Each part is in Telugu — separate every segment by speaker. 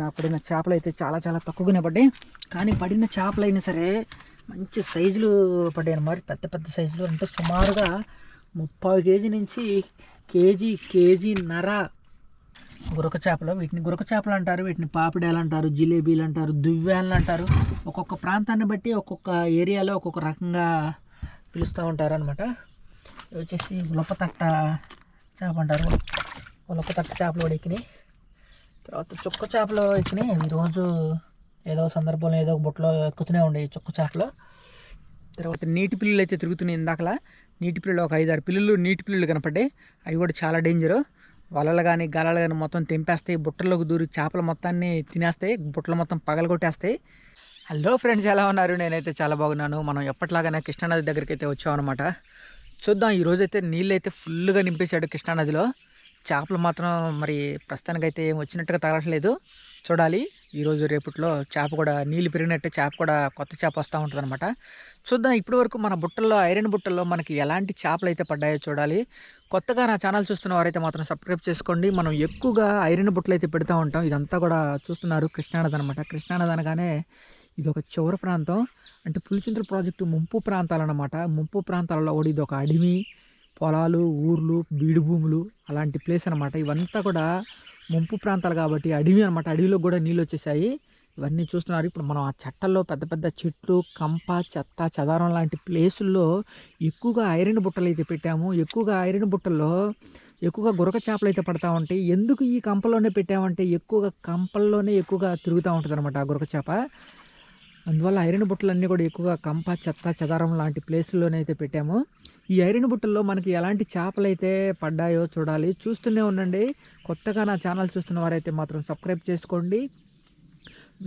Speaker 1: నా పడిన చేపలు అయితే చాలా చాలా తక్కువగానే పడ్డాయి. కానీ పడిన చేపలు అయినా సరే మంచి సైజులు పడ్డాయి అన్నమాట. పెద్ద పెద్ద సైజులు అంటే సుమారుగా 30 కేజీ నుంచి కేజీన్నర గురక చేపలు. వీటిని గురక చేపలు అంటారు, వీటిని పాపిడాలు అంటారు, జిలేబీలు అంటారు, దువ్వాన్లు అంటారు. ఒక్కొక్క ప్రాంతాన్ని బట్టి ఒక్కొక్క ఏరియాలో ఒక్కొక్క రకంగా పిలుస్తూ ఉంటారు అనమాట. వచ్చేసి ఉలపతట్ట చేప అంటారు. ఉలపతట్ట చేపలు కూడా ఎక్కినాయి. తర్వాత చుక్క చేపలు ఎక్కినాయి. ఈరోజు ఏదో సందర్భంలో ఏదో ఒక బుట్టలో ఎక్కుతూనే ఉండేవి చుక్క చేపలు. తర్వాత నీటి పిల్లులు అయితే తిరుగుతున్నాయి. ఇందాకలా నీటి పిల్లులు ఒక 5-6 పిల్లులు నీటి పిల్లులు కనపడ్డాయి. అవి కూడా చాలా డేంజరు. వలలు కానీ గాలాలు కానీ మొత్తం తెంపేస్తాయి. బుట్టల్లోకి దూరి చేపల మొత్తాన్ని తినేస్తాయి. బుట్టలు మొత్తం పగలగొట్టేస్తాయి. హలో ఫ్రెండ్స్, ఎలా ఉన్నారు? నేనైతే చాలా బాగున్నాను. మనం ఎప్పటిలాగానే కృష్ణానది దగ్గరికి అయితే వచ్చామన్నమాట. చూద్దాం, ఈరోజైతే నీళ్ళు అయితే ఫుల్గా నింపేశాడు కృష్ణానదిలో. చేపలు మాత్రం మరి ప్రస్తుతానికైతే ఏం వచ్చినట్టుగా తగలట్లేదు. చూడాలి, ఈరోజు రేపట్లో చేప కూడా నీళ్ళు పెరిగినట్టే చేప కూడా కొత్త చేప వస్తూ ఉంటుంది అనమాట. చూద్దాం, ఇప్పటి వరకు మన బుట్టల్లో ఐరన్ బుట్టల్లో మనకి ఎలాంటి చేపలు అయితే పడ్డాయో చూడాలి. కొత్తగా నా ఛానల్ చూస్తున్న వారైతే మాత్రం సబ్స్క్రైబ్ చేసుకోండి. మనం ఎక్కువగా ఐరన్ బుట్టలు అయితే పెడతా ఉంటాం. ఇదంతా కూడా చూస్తున్నారు కృష్ణానది అనమాట. కృష్ణానది అనగానే ఇది ఒక చివరి ప్రాంతం, అంటే పులిచింతల ప్రాజెక్టు ముంపు ప్రాంతాలన్నమాట. ముంపు ప్రాంతాలలో కూడా ఇది ఒక అడవి, పొలాలు, ఊర్లు, బీడు భూములు అలాంటి ప్లేస్ అనమాట. ఇవంతా కూడా ముంపు ప్రాంతాలు కాబట్టి అడవి అనమాట. అడవిలో కూడా నీళ్ళు వచ్చేసాయి. ఇవన్నీ చూస్తున్నారు. ఇప్పుడు మనం ఆ చెట్టల్లో పెద్ద పెద్ద చెట్లు, కంప, చెత్త, చెదారం లాంటి ప్లేసుల్లో ఎక్కువగా ఐరన్ బుట్టలు అయితే పెట్టాము. ఎక్కువగా ఐరన్ బుట్టల్లో ఎక్కువగా గురక చేపలు అయితే పడతా ఉంటాయి. ఎందుకు ఈ కంపల్లోనే పెట్టామంటే ఎక్కువగా కంపల్లోనే ఎక్కువగా తిరుగుతూ ఉంటుంది అనమాట ఆ గురక చేప. అందువల్ల ఐరన్ బుట్టలన్నీ కూడా ఎక్కువగా కంప, చెత్త, చెదారం లాంటి ప్లేసుల్లోనే అయితే పెట్టాము. ఈ ఐరన్ బుట్టల్లో మనకి ఎలాంటి చేపలు అయితే పడ్డాయో చూడాలి. చూస్తూనే ఉండండి. కొత్తగా నా ఛానల్ చూస్తున్న వారైతే మాత్రం సబ్స్క్రైబ్ చేసుకోండి.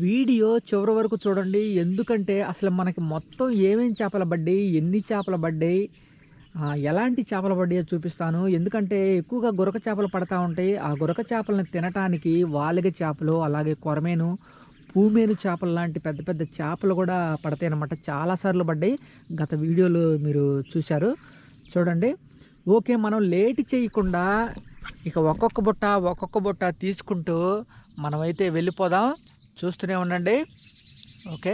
Speaker 1: వీడియో చివరి వరకు చూడండి. ఎందుకంటే అసలు మనకి మొత్తం ఏమేమి చేపలు పడ్డాయి, ఎన్ని చేపలు పడ్డాయి, ఎలాంటి చేపలు పడ్డాయో చూపిస్తాను. ఎందుకంటే ఎక్కువగా గురక చేపలు పడతా ఉంటాయి. ఆ గురక చేపలను తినటానికి వాలిగ చేపలు, అలాగే కొరమేను, పూమేను చేపలు లాంటి పెద్ద పెద్ద చేపలు కూడా పడతాయి అన్నమాట. చాలాసార్లు పడ్డాయి. గత వీడియోలు మీరు చూశారు, చూడండి. ఓకే, మనం లేట్ చేయకుండా ఇక ఒక్కొక్క బుట్ట తీసుకుంటూ మనమైతే వెళ్ళిపోదాం. చూస్తూనే ఉండండి. ఓకే,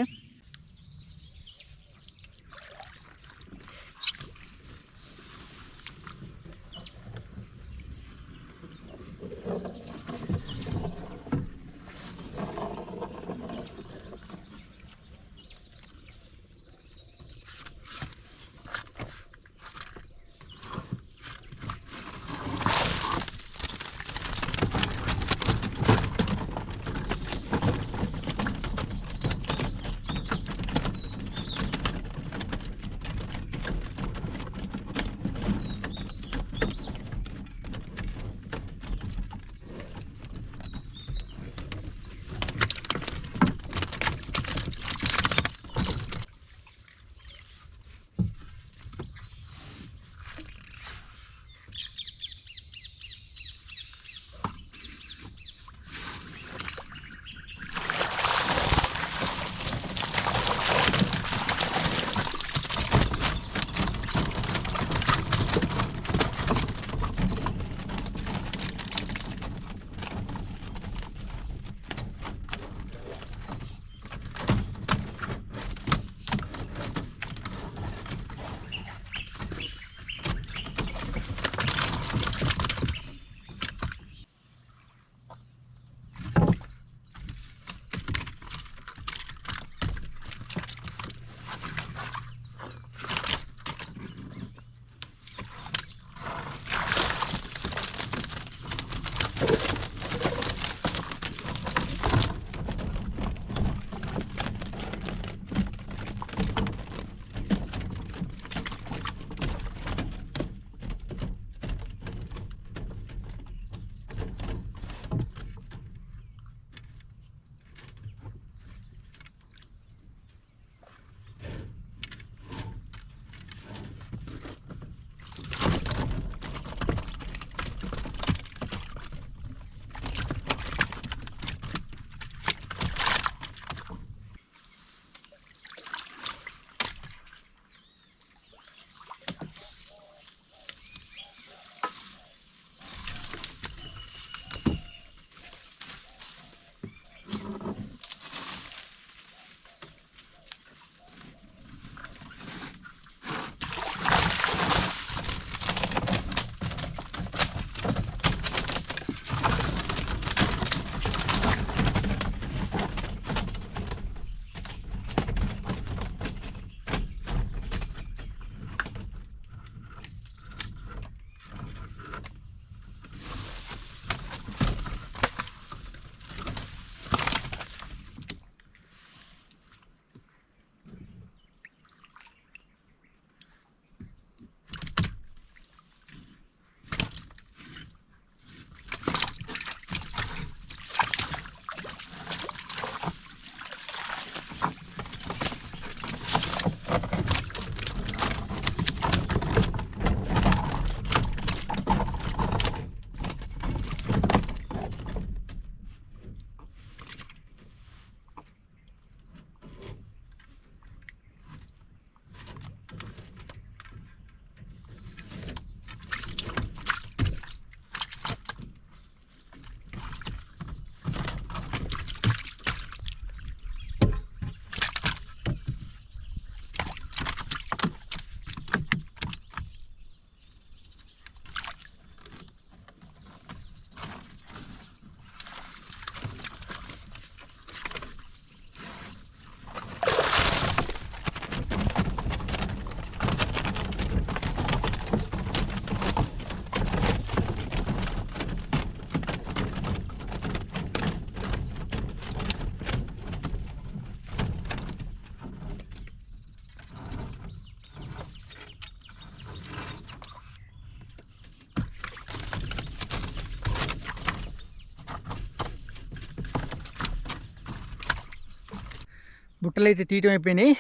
Speaker 1: బుట్టలు అయితే తీయటం అయిపోయినాయి.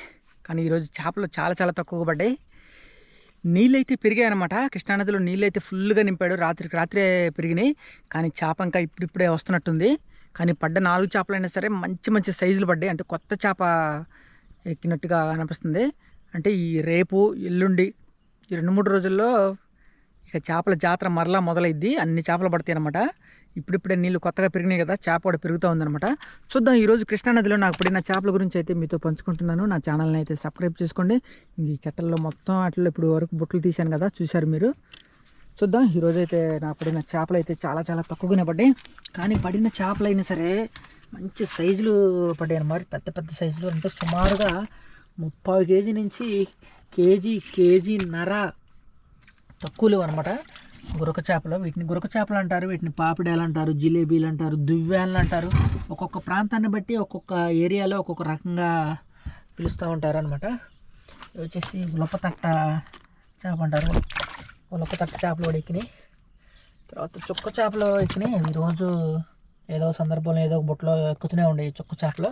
Speaker 1: కానీ ఈరోజు చేపలు చాలా చాలా తక్కువగా పడ్డాయి. నీళ్ళు అయితే పెరిగాయి అనమాట. కృష్ణానదిలో నీళ్ళు అయితే ఫుల్గా నింపాడు. రాత్రికి రాత్రే పెరిగినాయి. కానీ చేప ఇంకా ఇప్పుడిప్పుడే వస్తున్నట్టుంది. కానీ పడ్డ 4 చేపలైనా సరే మంచి మంచి సైజులు పడ్డాయి. అంటే కొత్త చేప ఎక్కినట్టుగా అనిపిస్తుంది. అంటే ఈ రేపు ఎల్లుండి ఈ 2-3 రోజుల్లో ఇక చేపల జాతర మరలా మొదలైద్ది. అన్ని చేపలు పడతాయి అనమాట. ఇప్పుడిప్పుడే నీళ్ళు కొత్తగా పెరిగినాయి కదా, చేప కూడా పెరుగుతూ ఉందన్నమాట. చూద్దాం ఈరోజు కృష్ణానదిలో నాకు పడిన చేపల గురించి అయితే మీతో పంచుకుంటున్నాను. నా ఛానల్ని అయితే సబ్స్క్రైబ్ చేసుకోండి. ఈ చట్టల్లో మొత్తం అట్లా ఇప్పుడు వరకు బుట్టలు తీశాను కదా, చూశారు మీరు. చూద్దాం ఈరోజు అయితే నాకు పడిన చేపలు అయితే చాలా చాలా తక్కువగానే పడ్డాయి. కానీ పడిన చేపలు అయినా సరే మంచి సైజులు పడ్డాయి అన్నమాట. పెద్ద పెద్ద సైజులు అంటే సుమారుగా 30 కేజీ నుంచి కేజీన్నర తక్కువలేవు అనమాట. గురక చేపలు, వీటిని గురక చేపలు అంటారు, వీటిని పాపిడాలు అంటారు, జిలేబీలు అంటారు, దువ్వాన్లు అంటారు. ఒక్కొక్క ప్రాంతాన్ని బట్టి ఒక్కొక్క ఏరియాలో ఒక్కొక్క రకంగా పిలుస్తూ ఉంటారు అనమాట. ఇవి వచ్చేసి ఉలపతట్ట చేప అంటారు. ఉలపతట్ట చేపలు కూడా ఎక్కినాయి. తర్వాత చుక్క చేపలు ఎక్కినాయి. ఈరోజు ఏదో సందర్భంలో ఏదో ఒక బుట్టలో ఎక్కుతూనే ఉండేవి చుక్క చేపలు.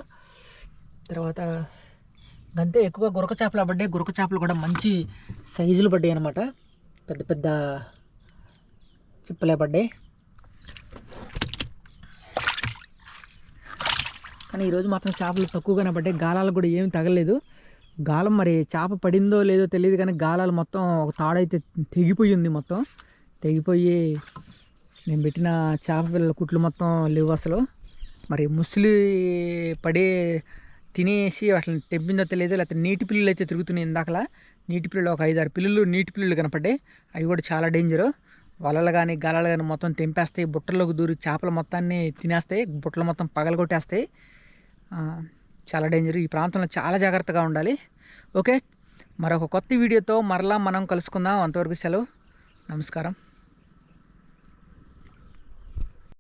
Speaker 1: తర్వాత అంతే ఎక్కువగా గురక చేపలు పడ్డాయి. గురక చేపలు కూడా మంచి సైజులు పడ్డాయి అనమాట. పెద్ద పెద్ద చిప్పలే పడ్డాయి. కానీ ఈరోజు మాత్రం చేపలు తక్కువగానే పడ్డాయి. గాలాలు కూడా ఏమి తగలేదు. గాలం మరి చేప పడిందో లేదో తెలియదు, కానీ గాలాలు మొత్తం ఒక తాడైతే తెగిపోయి ఉంది. మొత్తం తెగిపోయి నేను పెట్టిన చేప పిల్లల కుట్లు మొత్తం లేవు అసలు. మరి ముసలి పడే తినేసి వాటిని తెంపిందో తెలియదు, లేకపోతే నీటి పిల్లులు అయితే తిరుగుతున్నాయి. ఇందాకలా నీటి పిల్లులు ఒక 5-6 పిల్లులు నీటి పిల్లులు కనపడ్డాయి. అవి కూడా చాలా డేంజరు. వలలు కానీ గాలాలు కానీ మొత్తం తెంపేస్తాయి. బుట్టల్లోకి దూరి చేపల మొత్తాన్ని తినేస్తాయి. బుట్టలు మొత్తం పగలగొట్టేస్తాయి. చాలా డేంజర్. ఈ ప్రాంతంలో చాలా జాగ్రత్తగా ఉండాలి. ఓకే, మరొక కొత్త వీడియోతో మరలా మనం కలుసుకుందాం. అంతవరకు సెలవు. నమస్కారం.